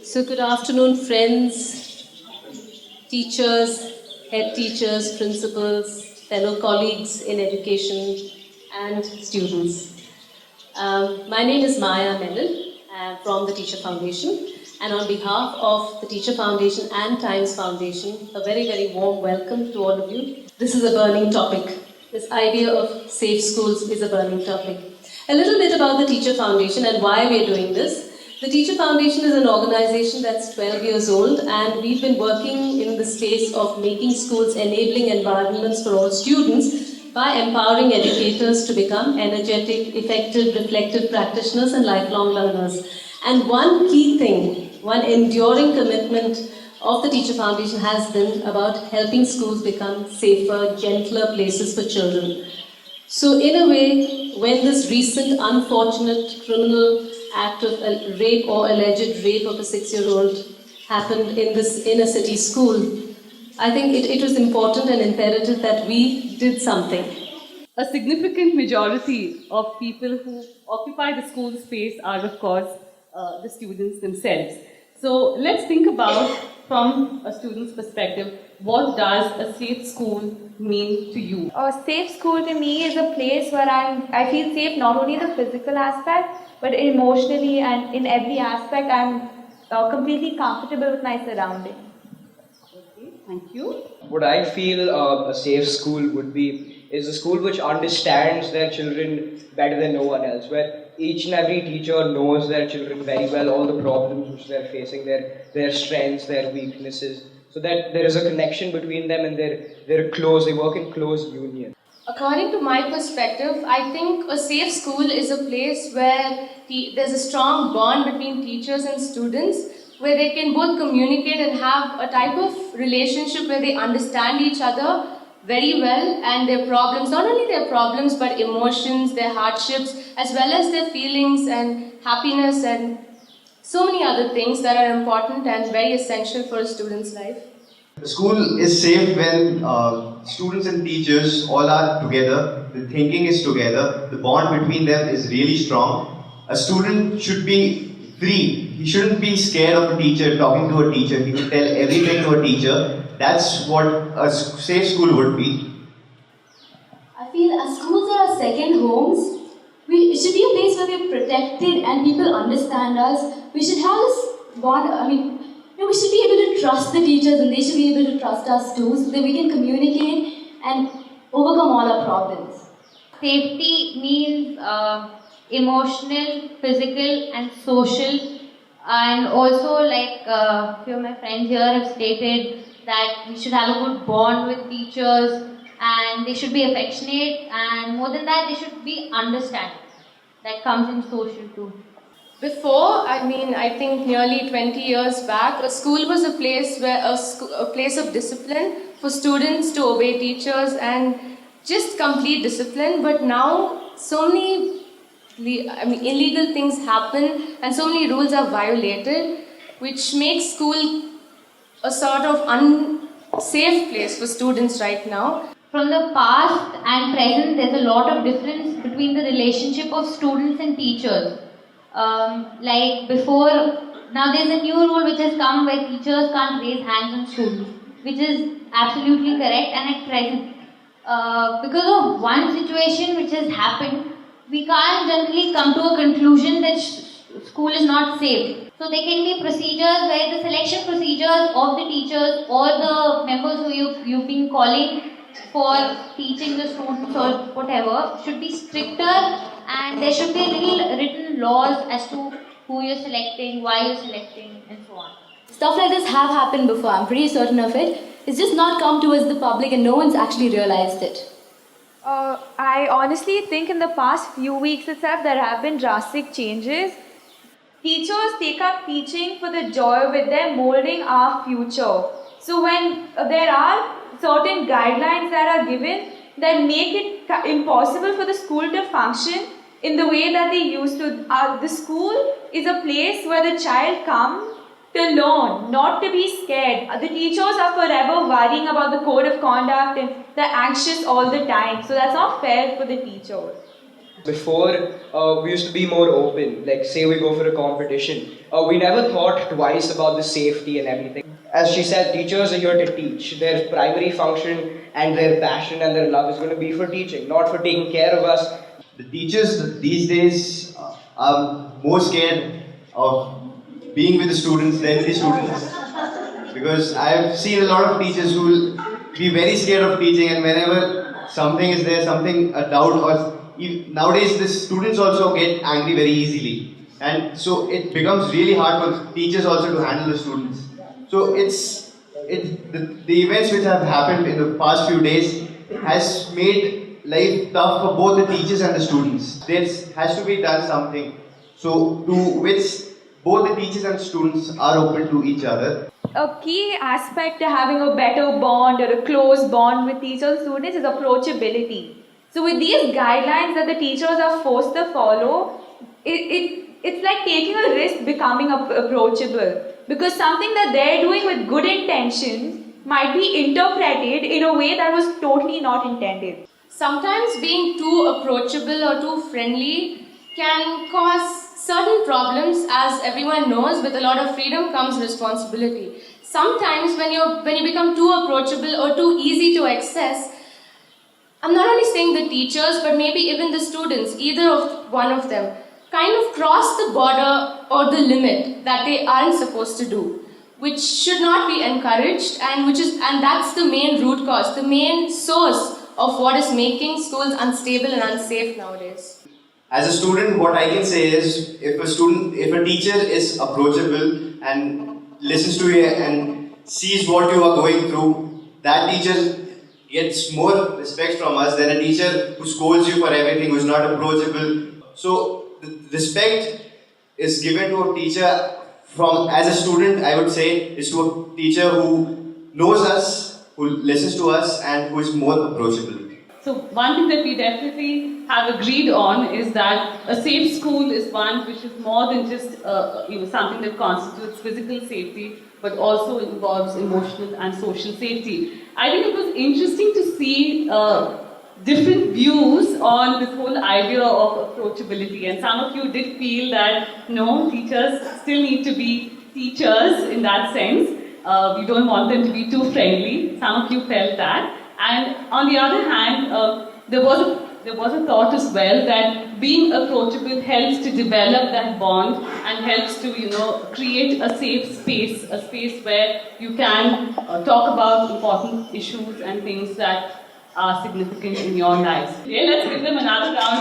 So, good afternoon, friends, teachers, head teachers, principals, fellow colleagues in education, and students. My name is Maya Menon from the Teacher Foundation, and on behalf of the Teacher Foundation and Times Foundation, a very, very warm welcome to all of you. This is a burning topic. This idea of safe schools is a burning topic. A little bit about the Teacher Foundation and why we're doing this. The Teacher Foundation is an organization that's 12 years old, and we've been working in the space of making schools enabling environments for all students by empowering educators to become energetic, effective, reflective practitioners and lifelong learners. And one key thing, one enduring commitment of the Teacher Foundation has been about helping schools become safer, gentler places for children. So in a way, when this recent unfortunate criminal act of rape or alleged rape of a 6-year-old happened in this inner city school, I think it was important and imperative that we did something. A significant majority of people who occupy the school space are, of course, the students themselves. So let's think about, from a student's perspective, what does a safe school mean to you? A safe school to me is a place where I feel safe, not only in the physical aspect, but emotionally and in every aspect. I'm completely comfortable with my surroundings. Okay, thank you. What I feel a safe school would be is a school which understands their children better than no one else, where each and every teacher knows their children very well, all the problems which they're facing, their strengths, their weaknesses, so that there is a connection between them and they're close, they work in close union. According to my perspective, I think a safe school is a place where there's a strong bond between teachers and students, where they can both communicate and have a type of relationship where they understand each other very well, and their problems, not only their problems but emotions, their hardships, as well as their feelings and happiness and so many other things that are important and very essential for a student's life. The school is safe when students and teachers all are together, the thinking is together, the bond between them is really strong. A student should be free. He shouldn't be scared of a teacher, talking to a teacher. He can tell everything to a teacher. That's what a safe school would be. I feel our schools are our second homes. It should be a place where we're protected and people understand us. We should have this bond. We should be able to trust the teachers and they should be able to trust us too, so that we can communicate and overcome all our problems. Safety means emotional, physical and social, and also like a few of my friends here have stated that we should have a good bond with teachers and they should be affectionate, and more than that they should be understanding. That comes in social too. Before, I think nearly 20 years back, a school was a place where a place of discipline for students to obey teachers and just complete discipline. But now, so many illegal things happen and so many rules are violated, which makes school a sort of unsafe place for students right now. From the past and present, there's a lot of difference between the relationship of students and teachers. Like before, now there's a new rule which has come where teachers can't raise hands on students, which is absolutely correct. And at present, because of one situation which has happened, we can't generally come to a conclusion that school is not safe. So there can be procedures where the selection procedures of the teachers or the members who you've been calling for teaching the students or whatever should be stricter, and there should be little written laws as to who you're selecting, why you're selecting, and so on. Stuff like this have happened before, I'm pretty certain of it. It's just not come towards the public and no one's actually realized it. I honestly think in the past few weeks itself there have been drastic changes. Teachers take up teaching for the joy of it. They're molding our future. So when there are certain guidelines that are given that make it impossible for the school to function in the way that they used to. The school is a place where the child comes to learn, not to be scared. The teachers are forever worrying about the code of conduct and they're anxious all the time. So that's not fair for the teachers. Before, we used to be more open. Like, say we go for a competition, we never thought twice about the safety and everything. As she said, teachers are here to teach. Their primary function and their passion and their love is going to be for teaching, not for taking care of us. The teachers these days are more scared of being with the students than the students. Because I've seen a lot of teachers who will be very scared of teaching, and whenever something is there, a doubt, or nowadays the students also get angry very easily. And so it becomes really hard for teachers also to handle the students. So the events which have happened in the past few days has made life tough for both the teachers and the students. There has to be done something so to which both the teachers and students are open to each other. A key aspect to having a better bond or a close bond with teachers and students is approachability. So with these guidelines that the teachers are forced to follow, it's like taking a risk becoming approachable. Because something that they're doing with good intentions might be interpreted in a way that was totally not intended. Sometimes being too approachable or too friendly can cause certain problems. As everyone knows, with a lot of freedom comes responsibility. Sometimes when you become too approachable or too easy to access, I'm not only saying the teachers, but maybe even the students, one of them, kind of cross the border or the limit that they aren't supposed to do, which should not be encouraged, and that's the main root cause, the main source of what is making schools unstable and unsafe nowadays. As a student, what I can say is, if a teacher is approachable and listens to you and sees what you are going through, that teacher gets more respect from us than a teacher who scolds you for everything, who is not approachable. So, the respect is given to a teacher as a student, I would say, is to a teacher who knows us, who listens to us, and who is more approachable. So one thing that we definitely have agreed on is that a safe school is one which is more than just something that constitutes physical safety, but also involves emotional and social safety. I think it was interesting to see different views on this whole idea of approachability, and some of you did feel that no, teachers still need to be teachers in that sense. We don't want them to be too friendly. Some of you felt that. And on the other hand, there was a thought as well that being approachable helps to develop that bond and helps to create a safe space, a space where you can talk about important issues and things that are significant in your lives. Okay, let's give them another round